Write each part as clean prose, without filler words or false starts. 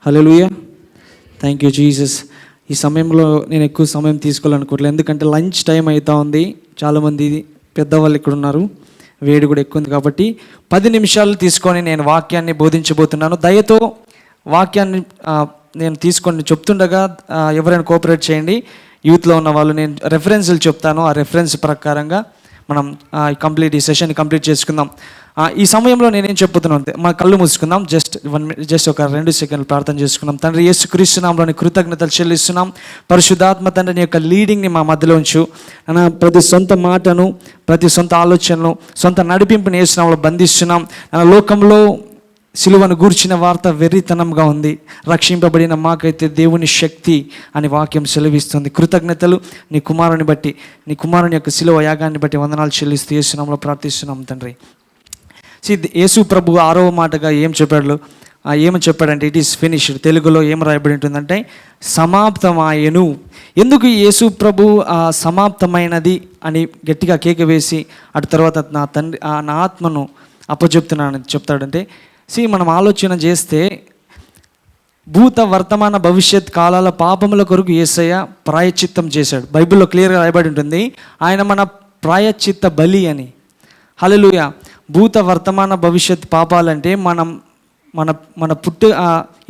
Hallelujah. Thank you Jesus. ఈ సమయంలో నేను ఎక్కువ సమయం తీసుకోవాలనుకోవట్లేదు, ఎందుకంటే లంచ్ టైం అవుతా ఉంది. చాలామంది పెద్దవాళ్ళు ఇక్కడ ఉన్నారు, వేడి కూడా ఎక్కువ ఉంది. కాబట్టి 10 నిమిషాలు తీసుకొని నేను వాక్యాన్ని బోధించబోతున్నాను. దయతో వాక్యాన్ని నేను తీసుకొని చెప్తుండగా ఎవరైనా కోఆపరేట్ చేయండి. యూత్లో ఉన్న వాళ్ళు నేను రెఫరెన్స్లు చెప్తాను, ఆ రెఫరెన్స్ ప్రకారంగా మనం ఈ సెషన్ కంప్లీట్ చేసుకుందాం. ఈ సమయంలో నేనేం చెప్తున్నాను, మా కళ్ళు మూసుకుందాం. జస్ట్ ఒక 2 సెకండ్లు ప్రార్థన చేసుకుందాం. తండ్రి యేసుక్రీస్తు నామములో కృతజ్ఞతలు చెల్లిస్తున్నాం. పరిశుద్ధాత్మ తండ్రి యొక్క లీడింగ్ని మా మధ్యలో ఉంచు. ప్రతి సొంత మాటను, ప్రతి సొంత ఆలోచనను, సొంత నడిపింపుని యేసు నామములో బంధిస్తున్నాం. లోకంలో సిలువను గూర్చిన వార్త వెర్రితనంగా ఉంది, రక్షింపబడిన మాకైతే దేవుని శక్తి అని వాక్యం సెలవిస్తుంది. కృతజ్ఞతలు నీ కుమారుని బట్టి, నీ కుమారుని యొక్క సిలువ యాగాన్ని బట్టి వందనాలు చెల్లిస్తూ యేసు నామములో ప్రార్థిస్తున్నాం తండ్రి. యేసు ప్రభు 6వ మాటగా ఏమని చెప్పాడంటే ఇట్ ఈస్ ఫినిష్డ్. తెలుగులో ఏం రాయబడి ఉంటుందంటే సమాప్తమాయెను. ఎందుకు యేసు ప్రభు సమాప్తమైనది అని గట్టిగా కేక వేసి అటు తర్వాత నా తండ్రి నా ఆత్మను అప్పచెప్తున్నానని చెప్తాడంటే, మనం ఆలోచన చేస్తే భూత వర్తమాన భవిష్యత్ కాలాల పాపముల కొరకు యేసయ్య ప్రాయశ్చిత్తం చేశాడు. బైబిల్లో క్లియర్గా రాయబడి ఉంటుంది, ఆయన మన ప్రాయశ్చిత్త బలి అని. హల్లెలూయా. భూత వర్తమాన భవిష్యత్ పాపాలంటే మన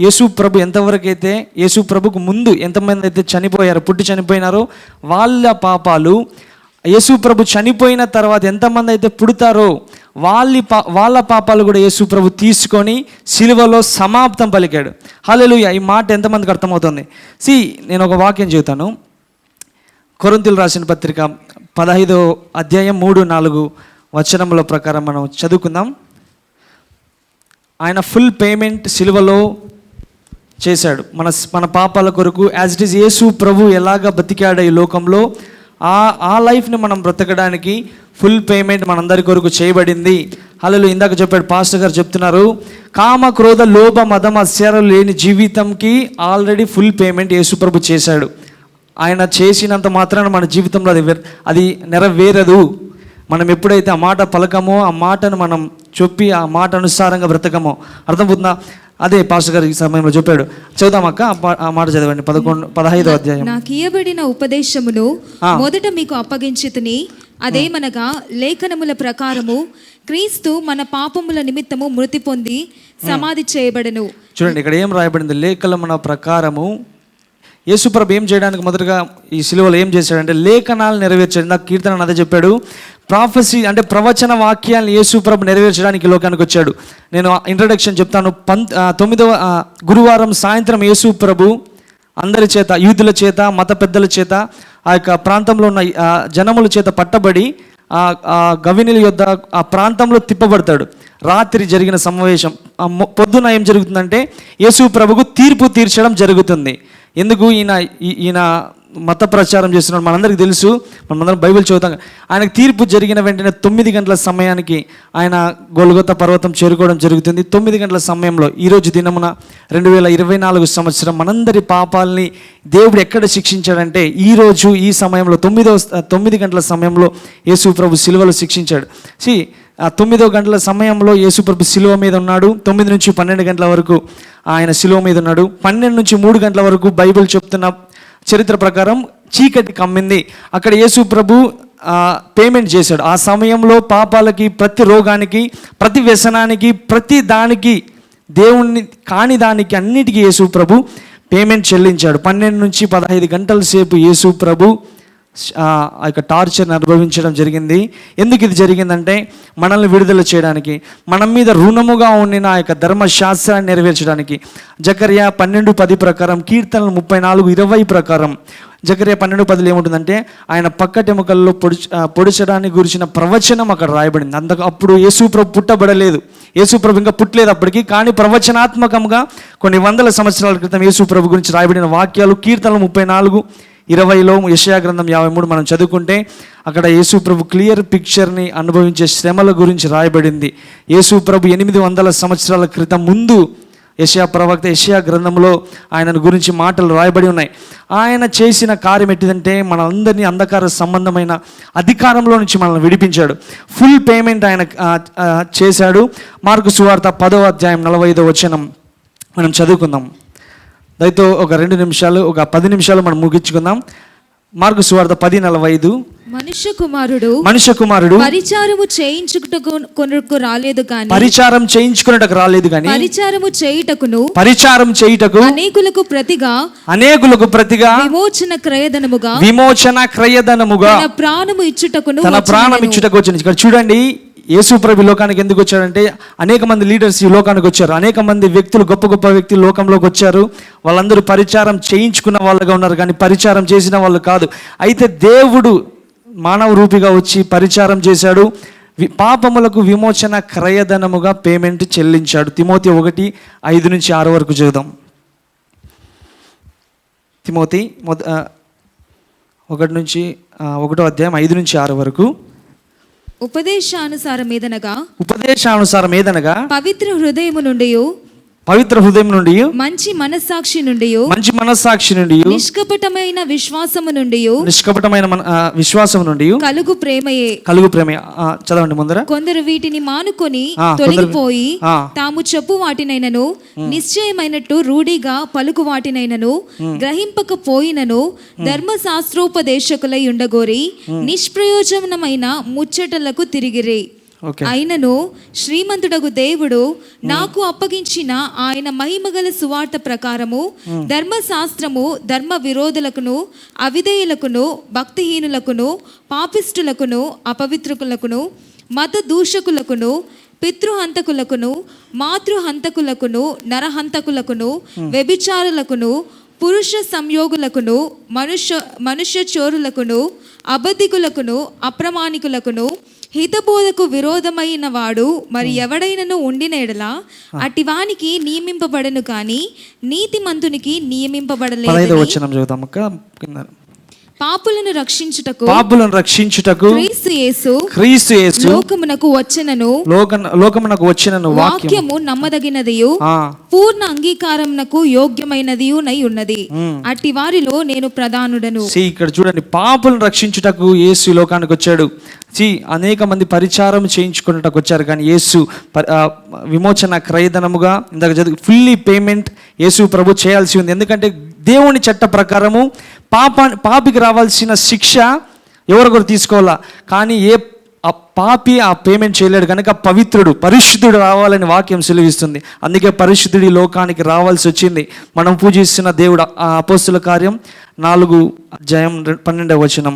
యేసు ప్రభు ఎంతవరకు అయితే, యేసు ప్రభుకు ముందు ఎంతమంది అయితే చనిపోయారో, పుట్టి చనిపోయినారో వాళ్ళ పాపాలు, యేసు ప్రభు చనిపోయిన తర్వాత ఎంతమంది అయితే పుడతారో వాళ్ళ పాపాలు కూడా యేసు ప్రభు తీసుకొని సిలువలో సమాప్తం పలికాడు. హల్లెలూయా. ఈ మాట ఎంతమందికి అర్థమవుతుంది? నేను ఒక వాక్యం చెబుతాను. కొరింథీయులకు రాసిన పత్రిక 15వ అధ్యాయం 3-4 వచనముల ప్రకారం మనం చదువుకుందాం. ఆయన ఫుల్ పేమెంట్ సిలువలో చేశాడు మన పాపాల కొరకు. యాజ్ ఇట్ ఈస్ యేసు ప్రభు ఎలాగ బతికాడో ఈ లోకంలో, ఆ లైఫ్ని మనం బ్రతకడానికి ఫుల్ పేమెంట్ మనందరి కొరకు చేయబడింది. హల్లెలూయా. ఇందాక చెప్పాడు పాస్టర్ గారు, చెప్తున్నారు, కామ క్రోధ లోభ మదం అత్యాచారం లేని జీవితంకి ఆల్రెడీ ఫుల్ పేమెంట్ యేసు ప్రభు చేశాడు. ఆయన చేసినంత మాత్రాన మన జీవితంలో అది నెరవేరదు. మనం ఎప్పుడైతే ఆ మాట పలకమో, ఆ మాటను మనం చెప్పి ఆ మాట అనుసారంగా బ్రతకమో, అర్థమవుతుందా? అదే పాస్టర్ గారు ఈ సమయంలో చెప్పాడు. చదువుదామక్క, ఆ మాట చదవండి. 15వ అధ్యాయం. నాకు ఇయ్యబడిన ఉపదేశమును మొదట మీకు అప్పగించితిని, అదేమనగా లేఖనముల ప్రకారము క్రీస్తు మన పాపముల నిమిత్తము మృతి పొంది సమాధి చేయబడెను. చూడండి ఇక్కడ ఏం రాయబడింది, లేఖనముల ప్రకారము. యేసుప్రభు ఏం చేయడానికి మొదటగా ఈ సిలువలో ఏం చేశాడంటే లేఖనాలు నెరవేర్చాడు. నాకు కీర్తన అదే చెప్పాడు, ప్రాఫెసీ అంటే ప్రవచన వాక్యాలను యేసుప్రభు నెరవేర్చడానికి లోకానికి వచ్చాడు. నేను ఇంట్రడక్షన్ చెప్తాను. 9వ గురువారం సాయంత్రం యేసుప్రభు అందరి చేత, యూదుల చేత, మత పెద్దల చేత, ఆ యొక్క ప్రాంతంలో ఉన్న జనముల చేత పట్టబడి ఆ గవినిల యొద్ద ఆ ప్రాంతంలో తిప్పబడతాడు. రాత్రి జరిగిన సమావేశం. పొద్దున ఏం జరుగుతుందంటే యేసు ప్రభుకు తీర్పు తీర్చడం జరుగుతుంది. ఎందుకు? ఈయన మత ప్రచారం చేస్తున్నాడు, మనందరికీ తెలుసు, మనందరం బైబిల్ చదువుతాం. ఆయనకు తీర్పు జరిగిన వెంటనే 9 గంటల సమయానికి ఆయన గొల్గొతా పర్వతం చేరుకోవడం జరుగుతుంది. 9 గంటల సమయంలో ఈరోజు దినమున 2024 సంవత్సరం మనందరి పాపాలని దేవుడు ఎక్కడ శిక్షించాడంటే ఈరోజు ఈ సమయంలో 9 గంటల సమయంలో యేసు ప్రభు సిలువలో శిక్షించాడు. 9 గంటల సమయంలో యేసు ప్రభు సిలువ మీద ఉన్నాడు. 9 నుంచి 12 గంటల వరకు ఆయన సిలువ మీద ఉన్నాడు. 12 నుంచి 3 గంటల వరకు బైబిల్ చెప్తున్న చరిత్ర ప్రకారం చీకటి కమ్మింది. అక్కడ యేసు ప్రభు పేమెంట్ చేశాడు. ఆ సమయంలో పాపాలకి, ప్రతి రోగానికి, ప్రతి వ్యసనానికి, ప్రతి దానికి, దేవుణ్ణి కాని దానికి అన్నిటికీ యేసు ప్రభు పేమెంట్ చెల్లించాడు. 12 నుంచి 15 గంటల సేపు యేసు ప్రభు ఆ యొక్క టార్చర్ని అనుభవించడం జరిగింది. ఎందుకు ఇది జరిగిందంటే మనల్ని విడుదల చేయడానికి, మన మీద రుణముగా ఉండిన ఆ యొక్క ధర్మశాస్త్రాన్ని నెరవేర్చడానికి. జకర్యా 12:10 ప్రకారం, కీర్తనలు 34:20 ప్రకారం, జకర్యా 12:10 ఏముంటుందంటే ఆయన పక్కటెముకల్లో పొడిచడానికి గురించిన ప్రవచనం అక్కడ రాయబడింది. అప్పుడు యేసుప్రభు పుట్టబడలేదు, యేసుప్రభు ఇంకా పుట్టలేదు అప్పటికి. కానీ ప్రవచనాత్మకంగా కొన్ని వందల సంవత్సరాల క్రితం యేసుప్రభు గురించి రాయబడిన వాక్యాలు కీర్తనలు 34:20లో, యెషయా గ్రంథం 53 మనం చదువుకుంటే అక్కడ యేసు ప్రభు క్లియర్ పిక్చర్ని అనుభవించే శ్రమల గురించి రాయబడింది. యేసు ప్రభు 800 సంవత్సరాల క్రితం ముందు యెషయా ప్రవక్త యెషయా గ్రంథంలో ఆయన గురించి మాటలు రాయబడి ఉన్నాయి. ఆయన చేసిన కార్యం ఏంటిదంటే మనందరినీ అంధకార సంబంధమైన అధికారంలో నుంచి మనల్ని విడిపించాడు. ఫుల్ పేమెంట్ ఆయన చేశాడు. మార్కు సువార్త 10వ అధ్యాయం 45వ వచనం మనం చదువుకుందాం. దయతో ఒక 2 నిమిషాలు, ఒక 10 నిమిషాలు మనం ముగించుకుందాం. మార్కు సువార్త 10:45. మనుష్య కుమారుడు పరిచారము చేయించుటకు రాలేదు కానీ పరిచారం చేయించుకున్నటకు రాలేదు కానీ పరిచారం చేయుటకు అనేకులకు ప్రతిగా విమోచన క్రయధనముగా తన ప్రాణము ఇచ్చుటకు వచ్చింది. ఇక్కడ చూడండి, యేసు ప్రభు లోకానికి ఎందుకు వచ్చాడంటే అనేక మంది లీడర్స్ ఈ లోకానికి వచ్చారు, అనేక మంది వ్యక్తులు, గొప్ప గొప్ప వ్యక్తులు లోకంలోకి వచ్చారు. వాళ్ళందరూ పరిచారం చేయించుకున్న వాళ్ళుగా ఉన్నారు కానీ పరిచారం చేసిన వాళ్ళు కాదు. అయితే దేవుడు మానవ రూపిగా వచ్చి పరిచారం చేశాడు, పాపములకు విమోచన క్రయధనముగా పేమెంట్ చెల్లించాడు. తిమోతి 1:5-6 వరకు చదువుదాం. తిమోతి 1 అధ్యాయం 5-6 వరకు. ఉపదేశానుసారం ఏదనగా పవిత్ర హృదయము నుండి మంచి మనస్సాక్షి నుండి నిష్కపటమైన విశ్వాసము నుండి కలుగు ప్రేమయే. చదవండి ముందర. కొందరు వీటిని మానుకొని తొలగిపోయి తాము చెప్పు వాటినైనను నిశ్చయమైనట్టు రూఢిగా పలుకు వాటినైనను గ్రహింపకపోయినను ధర్మశాస్త్రోపదేశకులై ఉండగోరి నిష్ప్రయోజనమైన ముచ్చటలకు తిరిగిరి. అయినను శ్రీమంతుడగు దేవుడు నాకు అప్పగించిన ఆయన మహిమగల సువార్త ప్రకారము ధర్మశాస్త్రము ధర్మ విరోధులకును అవిధేయులకును భక్తిహీనులకును పాపిష్టులకును అపవిత్రులకును మత దూషకులకును పితృహంతకులకును మాతృహంతకులకును నరహంతకులకును వ్యభిచారులకును పురుష సంయోగులకును మనుష్య చోరులకును అబద్ధికులకును అప్రమాణికులకును హితబోధకు విరోధమైన వాడు మరి ఎవడైనను ఉండిన ఎడల అటివానికి నియమింపబడను కానీ నీతిమంతునికి నియమింపబడలేదు. పాపులను రక్షించుటకు క్రీస్తు యేసు లోకమునకు వచ్చెనను వాక్యము నమ్మదగినదియు పూర్ణ అంగీకారమునకు యోగ్యమైనదియు నై ఉన్నది. అట్టి వారిలో నేను ప్రధానుడను. ఇక్కడ చూడండి, పాపులను రక్షించుటకు యేసు లోకానికి వచ్చాడు. అనేక మంది పరిచారం చేయించుకున్నటకు వచ్చారు కానీ యేసు విమోచన క్రయధనముగా ఇందాక ఫుల్లీ పేమెంట్ యేసు ప్రభు చేయాల్సి ఉంది. ఎందుకంటే దేవుని చట్ట ప్రకారము పాపికి రావాల్సిన శిక్ష ఎవరొకరు తీసుకోవాలా, కానీ పాపి ఆ పేమెంట్ చేయలేడు కనుక పరిశుద్ధుడు రావాలని వాక్యం సెలవిస్తుంది. అందుకే పరిశుద్ధుడి లోకానికి రావాల్సి వచ్చింది. మనం పూజిస్తున్న దేవుడు అపోస్తుల కార్యం 4:12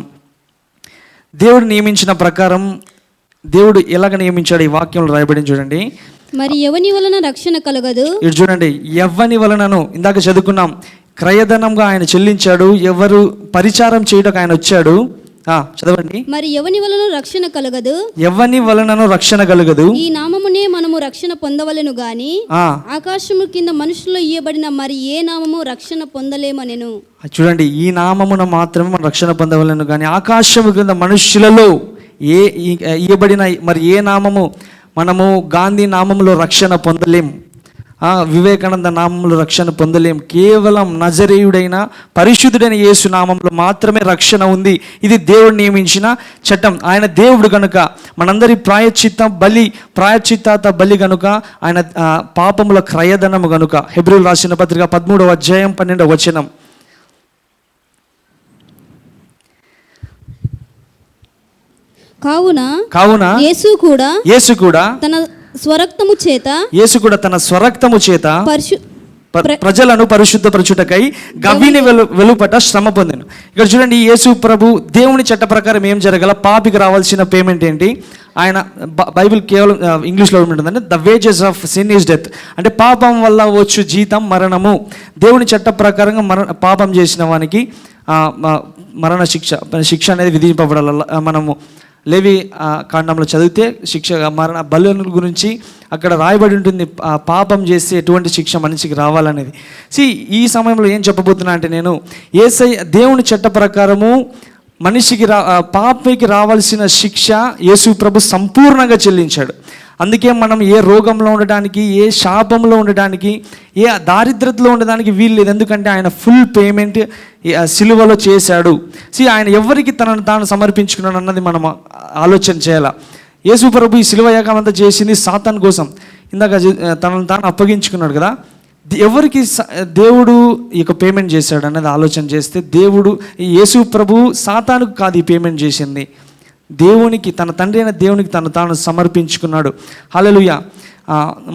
దేవుడు నియమించిన ప్రకారం దేవుడు ఎలాగ నియమించాడు ఈ వాక్యంలో రాయబడింది చూడండి. మరి ఎవని వలన రక్షణ కలగదు. ఇటు చూడండి, ఎవని వలనను ఇందాక చదువుకున్నాం, క్రయధనంగా ఆయన చెల్లించాడు. ఎవరు పరిచారం చేయడానికి ఆయన వచ్చాడు. చదవండి. మరి ఎవని వలన రక్షణ కలగదు. ఎవని వలనను రక్షణ కలగదు. ఈ నామమునే మనము రక్షణ పొందవలెను గాని ఆకాశము కింద మనుషుల్లో ఇయ్యబడిన మరి ఏ నామము రక్షణ పొందలేమనెను. చూడండి, ఈ నామమున మాత్రమే మనం రక్షణ పొందవలెను కానీ ఆకాశము కింద మనుష్యులలో ఇయ్యబడిన మరి ఏ నామము, మనము గాంధీ నామములో రక్షణ పొందలేం, వివేకానంద నామంలో రక్షణ పొందలేం. కేవలం నజరేయుడైన పరిశుద్ధుడైన యేసు నామంలో మాత్రమే రక్షణ ఉంది. ఇది దేవుడు నియమించిన చట్టం. ఆయన దేవుడు కనుక మనందరి ప్రాయశ్చిత్త బలి కనుక ఆయన పాపముల క్రయధనము కనుక. హెబ్రీయులు రాసిన పత్రిక 13:12 కావున యేసు కూడా తన స్వరక్తము చేత ప్రజలను పరిశుద్ధపరచుటకై గవ్విని వెలుపట శ్రమ పొందెను. ఇక్కడ చూడండి, యేసు ప్రభు దేవుని చట్ట ప్రకారం ఏం జరగాల, పాపికి రావాల్సిన పేమెంట్ ఏంటి? ఆయన బైబిల్ కేవలం ఇంగ్లీష్లో ఉంటుందంటే the wages of sin is death, అంటే పాపం వల్ల వచ్చు జీతం మరణము. దేవుని చట్ట ప్రకారంగా పాపం చేసిన వానికి మరణ శిక్ష అనేది విధింపబడాలి. మనము లేవి కాండంలో చదివితే మరణ బలుల గురించి అక్కడ రాయబడి ఉంటుంది, పాపం చేస్తే ఎటువంటి శిక్ష మనిషికి రావాలనేది. ఈ సమయంలో ఏం చెప్పబోతున్నా అంటే, నేను దేవుని చట్ట ప్రకారము మనిషికి పాపికి రావాల్సిన శిక్ష యేసు ప్రభు సంపూర్ణంగా చెల్లించాడు. అందుకే మనం ఏ రోగంలో ఉండడానికి, ఏ శాపంలో ఉండడానికి, ఏ దారిద్రతలో ఉండడానికి వీలు లేదు. ఎందుకంటే ఆయన ఫుల్ పేమెంట్ సిలువలో చేశాడు. ఆయన ఎవరికి తనను తాను సమర్పించుకున్నాడు అన్నది మనం ఆలోచన చేయాలి. యేసు ప్రభు ఈ సిలువ యాగం అంతా చేసింది సాతాను కోసం. ఇందాక తనను తాను అప్పగించుకున్నాడు కదా. ఎవరికి దేవుడు ఈ యొక్క పేమెంట్ చేశాడు అనేది ఆలోచన చేస్తే, దేవుడు యేసు ప్రభు సాతానుకు కాదు ఈ పేమెంట్ చేసింది, దేవునికి, తన తండ్రి అయిన దేవునికి తను తాను సమర్పించుకున్నాడు. హల్లెలూయా.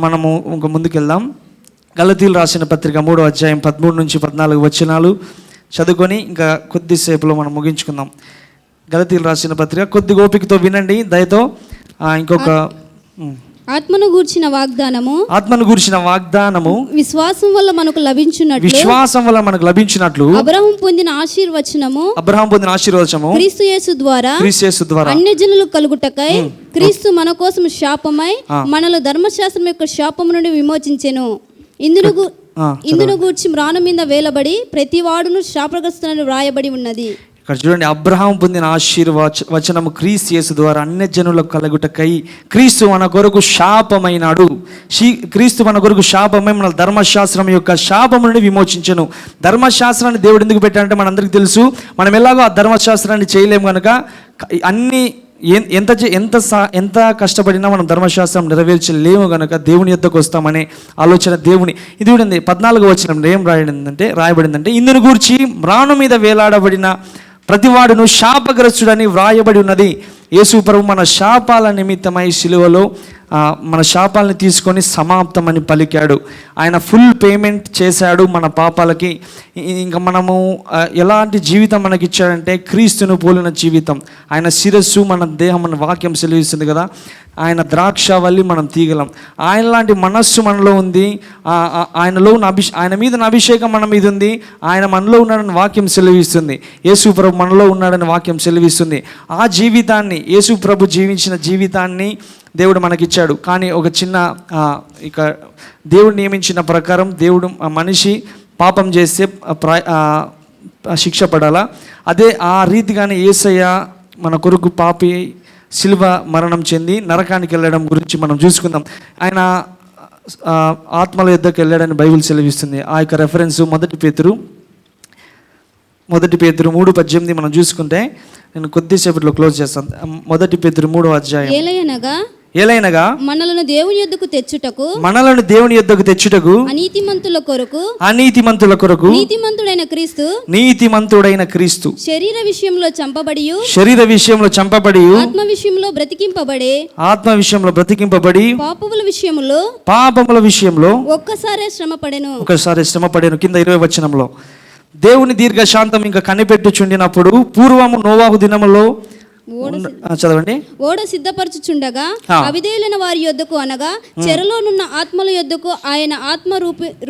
మనము ఇంక ముందుకెళ్దాం. గలతీయులు రాసిన పత్రిక 3వ అధ్యాయం 13 నుంచి 14 వచనాలు చదువుకొని ఇంకా కొద్దిసేపులో మనం ముగించుకుందాం. గలతీయులు రాసిన పత్రిక కొద్ది ఓపికతో వినండి, దయతో. ఇంకొక ఆత్మను గూర్చిన వాగ్దానము విశ్వాసం వల్ల మనకు లభించినట్లు అబ్రహాము పొందిన ఆశీర్వచనము క్రీస్తు యేసు ద్వారా అన్యజనులకు కలుగుటకై క్రీస్తు మన కోసం శాపమై మనలో ధర్మశాస్త్రం యొక్క శాపము నుండి విమోచించెను. ఇందును గూర్చి మ్రాను మీద వేలబడి ప్రతి వాడును శాపగ్రస్తులని వ్రాయబడి ఉన్నది. ఇక్కడ చూడండి, అబ్రహాము పొందిన ఆశీర్వచనము క్రీస్తు యేసు ద్వారా అన్యజనులకు కలుగుటకై క్రీస్తు మన కొరకు శాపమైనాడు. క్రీస్తు మన కొరకు శాపమై మన ధర్మశాస్త్రం యొక్క శాపము నుండి విమోచించెను. ధర్మశాస్త్రాన్ని దేవుడు ఎందుకు పెట్టాడంటే మనందరికీ తెలుసు, మనం ఎలాగో ఆ ధర్మశాస్త్రాన్ని చేయలేము కనుక అన్ని ఎంత కష్టపడినా మనం ధర్మశాస్త్రం నెరవేర్చలేము కనుక దేవుని యొద్దకు వస్తామనే ఆలోచన దేవుని. ఇది కూడా 14వ వచనంలో ఏం రాయబడిందంటే ఇందును గూర్చి మ్రాను మీద వేలాడబడిన ప్రతివాడును శాపగ్రస్తుడని వ్రాయబడి ఉన్నది. యేసు ప్రభు మన శాపాల నిమిత్తమై శిలువలో మన శాపాలని తీసుకొని సమాప్తమని పలికాడు. ఆయన ఫుల్ పేమెంట్ చేశాడు మన పాపాలకి. ఇంకా మనము ఎలాంటి జీవితం మనకి ఇచ్చాడంటే క్రీస్తును పోలిన జీవితం. ఆయన శిరస్సు, మన దేహం, మన వాక్యం సెలవిస్తుంది కదా, ఆయన ద్రాక్షవల్లి, మనం తీగలం. ఆయన లాంటి మనస్సు మనలో ఉంది, ఆయన మీద అభిషేకం మన మీద ఉంది, ఆయన మనలో ఉన్నాడని వాక్యం సెలవిస్తుంది. యేసు ప్రభు మనలో ఉన్నాడని వాక్యం సెలవిస్తుంది. ఆ జీవితాన్ని, యేసు ప్రభు జీవించిన జీవితాన్ని దేవుడు మనకిచ్చాడు. కానీ ఒక చిన్న ఇక దేవుడు నియమించిన ప్రకారం దేవుడు మనిషి పాపం చేస్తే శిక్ష పడాలా, అదే ఆ రీతిగానే యేసయ్య మన కొరకు పాపి శిలువ మరణం చెంది నరకానికి వెళ్ళడం గురించి మనం చూసుకుందాం. ఆయన ఆత్మల యుద్ధకు వెళ్ళాడని బైబిల్ సెలవిస్తుంది. ఆ యొక్క రెఫరెన్స్ మొదటి పేతురు 3:18 మనం చూసుకుంటే, నేను కొద్దిసేపట్లో క్లోజ్ చేస్తాను. మొదటి పేతురు 3వ అధ్యాయం. ఏలైనగా మనలను దేవుని యొద్దకు తెచ్చుటకు అనీతిమంతుల కొరకు నీతిమంతుడైన క్రీస్తు శరీర విషయంలో చంపబడి ఆత్మ విషయంలో బ్రతికింపబడి పాపముల విషయంలో ఒక్కసారి శ్రమపడెను. కింద 20వ వచనంలో దేవుని దీర్ఘశాంతం ఇంకా కనిపెట్టుచుండినప్పుడు పూర్వము నోవాహు దినములో చదవండి. ఓడ సిద్ధపరచుచుండగా అవిధేయులైన వారి యొద్దకు అనగా చెరలోనున్న ఆత్మల యొద్దకు ఆయన ఆత్మ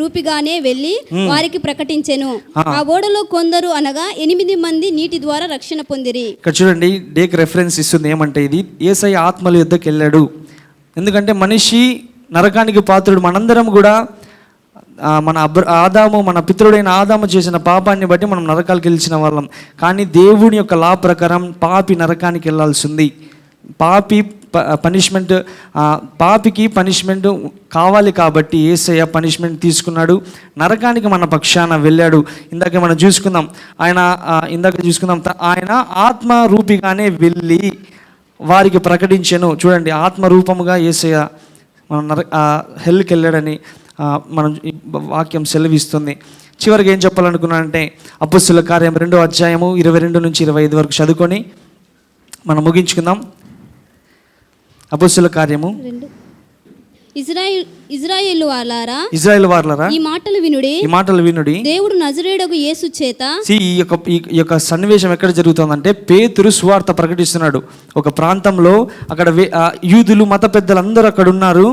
రూపిగానే వెళ్ళి వారికి ప్రకటించెను. ఆ ఓడలో కొందరు అనగా 8 మంది నీటి ద్వారా రక్షణ పొందిరి. ఇక్కడ చూడండి, డేక్ రెఫరెన్స్ ఇస్తుంది. ఏమంటే ఇది యేసయ్య ఆత్మల యొద్దకు వెళ్ళాడు. ఎందుకంటే మనిషి నరకానికి పాత్రుడు. మనందరం కూడా మన పితరుడైన ఆదాము చేసిన పాపాన్ని బట్టి మనం నరకాలకు వెళ్ళిన వాళ్ళం. కానీ దేవుని యొక్క లా ప్రకారం పాపి నరకానికి వెళ్ళాల్సింది. పాపికి పనిష్మెంట్ కావాలి కాబట్టి యేసయ్య పనిష్మెంట్ తీసుకున్నాడు, నరకానికి మన పక్షాన వెళ్ళాడు. ఇందాక మనం చూసుకుందాం, ఆయన ఆత్మ రూపిగానే వెళ్ళి వారికి ప్రకటించెను. చూడండి, ఆత్మరూపముగా యేసయ్య మన హెల్కి వెళ్ళాడని మనం వాక్యం సెలవిస్తుంది. చివరికి ఏం చెప్పాలనుకున్నానంటే, అపొస్తలుల కార్యం 2వ అధ్యాయము 22 నుంచి 25 వరకు చదువుకొని మనం ముగించుకుందాం. అపొస్తలుల కార్యము. ఇజ్రాయేలు వారలారా ఈ మాటలు వినుడి. దేవుడు నజరేయుడగు యేసు చేత. ఈ యొక్క సన్నివేశం ఎక్కడ జరుగుతుందంటే, పేతురు సువార్త ప్రకటిస్తున్నాడు ఒక ప్రాంతంలో. అక్కడ యూదులు, మత పెద్దలందరూ అక్కడ ఉన్నారు.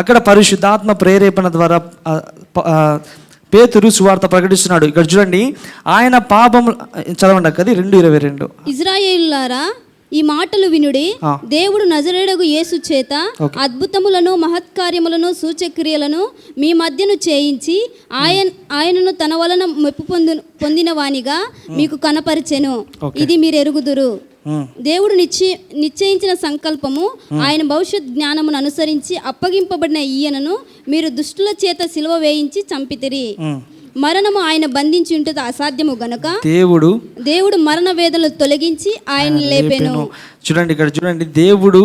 అక్కడ పరిశుద్ధాత్మ ప్రేరేపణ ద్వారా పేతురు సువార్త ప్రకటిస్తున్నాడు. ఇక్కడ చూడండి, ఆయన పాపము, చదవండి అక్కది 2:22. ఇజ్రాయేలులారా ఈ మాటలు వినుడి. దేవుడు నజరేయుడగు యేసు చేత అద్భుతములను, మహత్కార్యములను, సూచక్రియలను మీ మధ్యను చేయించి ఆయనను తన వలన మెప్పు పొందిన వానిగా మీకు కనపరిచెను. ఇది మీరు ఎరుగుదురు. దేవుడు నిశ్చయించిన సంకల్పము, ఆయన భవిష్యత్ జ్ఞానమును అనుసరించి అప్పగింపబడిన ఈయనను మీరు దుష్టుల చేత సిలువ వేయించి చంపితిరి. మరణము ఆయన బంధించి ఉంటే అసాధ్యము గనుక దేవుడు మరణ వేదనలు తొలగించి ఆయన లేపెను. చూడండి, ఇక్కడ చూడండి, దేవుడు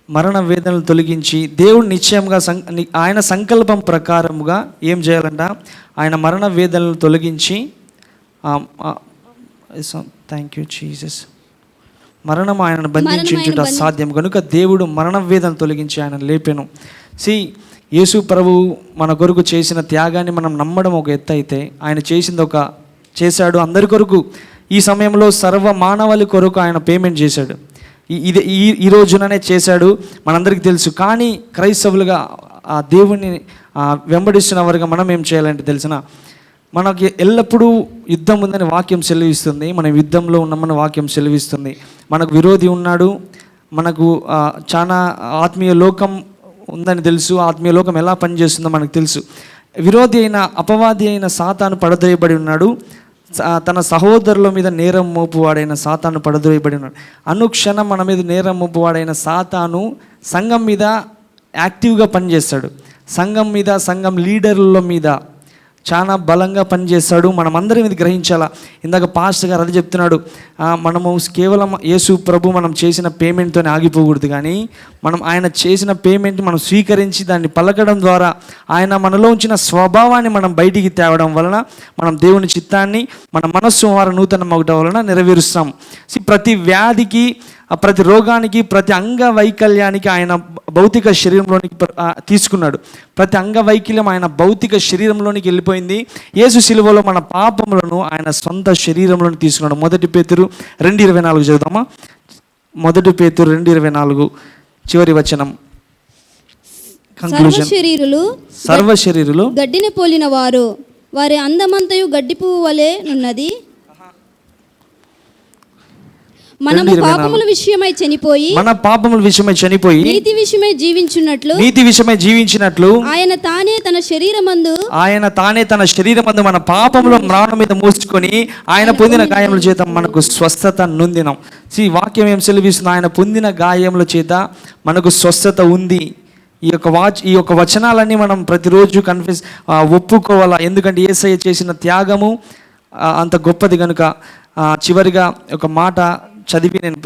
మరణ వేదనలు తొలగించి దేవుడు నిశ్చయంగా ఆయన సంకల్పం ప్రకారముగా ఏం చేయాలంట, ఆయన మరణ వేదనలు తొలగించి థ్యాంక్ యూ జీసస్, మరణం ఆయనను బంధించుట సాధ్యం కనుక దేవుడు మరణ వేదనలు తొలగించి ఆయన లేపెను. యేసు ప్రభువు మన కొరకు చేసిన త్యాగాన్ని మనం నమ్మడం ఒక ఎత్తు అయితే, ఆయన చేశాడు అందరి కొరకు. ఈ సమయంలో సర్వ మానవాళి కొరకు ఆయన పేమెంట్ చేశాడు. ఈ రోజుననే చేశాడు, మనందరికీ తెలుసు. కానీ క్రైస్తవులుగా ఆ దేవుణ్ణి వెంబడిస్తున్న వారుగా మనం ఏం చేయాలంటే తెలిసిన, మనకి ఎల్లప్పుడూ యుద్ధం ఉందని వాక్యం సెలవిస్తుంది. మనం యుద్ధంలో ఉన్నామని వాక్యం సెలవిస్తుంది. మనకు విరోధి ఉన్నాడు, మనకు చాలా ఆత్మీయ లోకం ఉందని తెలుసు. ఆత్మీయ లోకం ఎలా పనిచేస్తుందో మనకు తెలుసు. విరోధి అయిన అపవాది అయిన సాతాను పడద్రోయబడి ఉన్నాడు. తన సహోదరుల మీద నేరం మోపువాడైన సాతాను పడద్రోయబడి ఉన్నాడు. అనుక్షణం మన మీద నేరం మోపువాడైన సాతాను సంఘం మీద యాక్టివ్గా పనిచేస్తాడు. సంఘం మీద, సంఘం లీడర్ల మీద చాలా బలంగా పనిచేస్తాడు. మనం అందరం ఇది గ్రహించాలా. ఇందాక పాస్టర్ గారు అది చెప్తున్నాడు, మనము కేవలం యేసు ప్రభు మనం చేసిన పేమెంట్తోనే ఆగిపోకూడదు, కానీ మనం ఆయన చేసిన పేమెంట్ మనం స్వీకరించి దాన్ని పలకడం ద్వారా ఆయన మనలో ఉంచిన స్వభావాన్ని మనం బయటికి తేవడం వలన మనం దేవుని చిత్తాన్ని మన మనస్సు వారు నూతనం అవడం వలన నెరవేరుస్తాం. ప్రతి వ్యాధికి, ప్రతి రోగానికి, ప్రతి అంగవైకల్యానికి ఆయన భౌతిక శరీరంలోనికి తీసుకున్నాడు. ప్రతి అంగవైకల్యం ఆయన భౌతిక శరీరంలోనికి వెళ్ళిపోయింది. యేసు శిలువలో మన పాపములను ఆయన సొంత శరీరంలోకి తీసుకున్నాడు. 1 పేతురు 2:24 చదువుదామా. 1 పేతురు 2:24 చివరి వచనం. సర్వ శరీరులు గడ్డిని పోలిన వారు, వారి అందమంతయు గడ్డి పువ్వు వలె నున్నది. మనము పాపముల విషయమై చనిపోయి, మన పాపముల విషయమై చనిపోయి నీతి విషయమై జీవించినట్లు ఆయన తానే తన శరీరమందు మన పాపముల మ్రాణం మీద మోసుకొని ఆయన పొందిన గాయముల చేత మనకు స్వస్థత నొందినాం. వాక్యం ఏం సెలవిస్తుంది? ఆయన పొందిన గాయముల చేత మనకు స్వస్థత ఉంది. ఈ యొక్క వచనాలన్నీ మనం ప్రతిరోజు ఒప్పుకోవాలా. ఎందుకంటే యేసయ్య చేసిన త్యాగము అంత గొప్పది కనుక. చివరిగా ఒక మాట చదివి నేను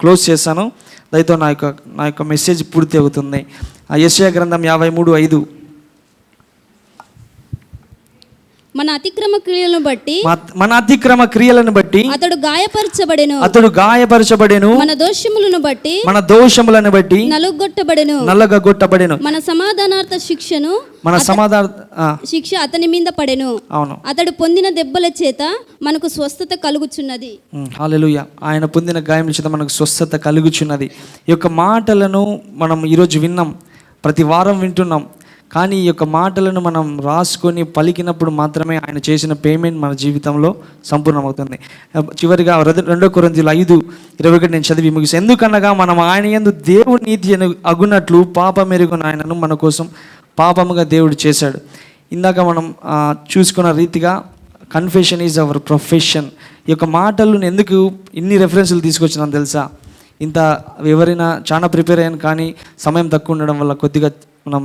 క్లోజ్ చేశాను. దయతో నా యొక్క మెసేజ్ పూర్తి అవుతుంది. యెషయా గ్రంథం 53:5. మన అతిక్రమ క్రియలను బట్టి అతడు గాయపరచబడెను, మన దోషములను బట్టి నలుగొట్టబడెను, మన సమాధానార్థ శిక్ష అతని మీద పడెను. అవును, అతడు పొందిన దెబ్బల చేత మనకు స్వస్థత కలుగుచున్నది. హల్లెలూయా. ఆయన పొందిన గాయముల చేత మనకు స్వస్థత కలుగుచున్నది. ఈ యొక్క మాటలను మనం ఈరోజు విన్నాం, ప్రతి వారం వింటున్నాం. కానీ ఈ యొక్క మాటలను మనం రాసుకొని పలికినప్పుడు మాత్రమే ఆయన చేసిన పేమెంట్ మన జీవితంలో సంపూర్ణమవుతుంది. చివరిగా 2 కొరింథీయులు 5:21 నేను చదివి ముగిసి, ఎందుకనగా మనం ఆయన యందు దేవుని నీతి అగునట్లు పాపమెరుగున ఆయనను మన కోసం పాపముగా దేవుడు చేశాడు. ఇందాక మనం చూసుకున్న రీతిగా కన్ఫెషన్ ఈజ్ అవర్ ప్రొఫెషన్. ఈ యొక్క మాటలను ఎందుకు ఇన్ని రెఫరెన్స్లు తీసుకొచ్చినాను తెలుసా? ఎవరైనా చాలా ప్రిపేర్ అయ్యాను, కానీ సమయం తక్కువ ఉండడం వల్ల కొద్దిగా మనం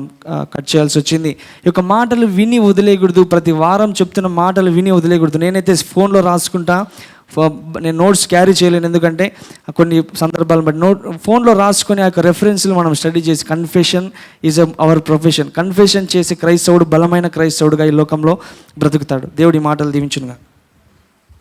కట్ చేయాల్సి వచ్చింది. ఈ యొక్క మాటలు విని వదిలేయకూడదు. ప్రతి వారం చెప్తున్న మాటలు విని వదిలేయకూడదు. నేనైతే ఫోన్లో రాసుకుంటా, నేను నోట్స్ క్యారీ చేయలేను, ఎందుకంటే కొన్ని సందర్భాలను బట్టి ఫోన్లో రాసుకొని ఆ యొక్క రెఫరెన్స్లు మనం స్టడీ చేసి, confession is our profession. Confession చేసి క్రైస్తవుడు బలమైన క్రైస్తవుడుగా ఈ లోకంలో బ్రతుకుతాడు. దేవుడి మాటలు దీవించునుగా.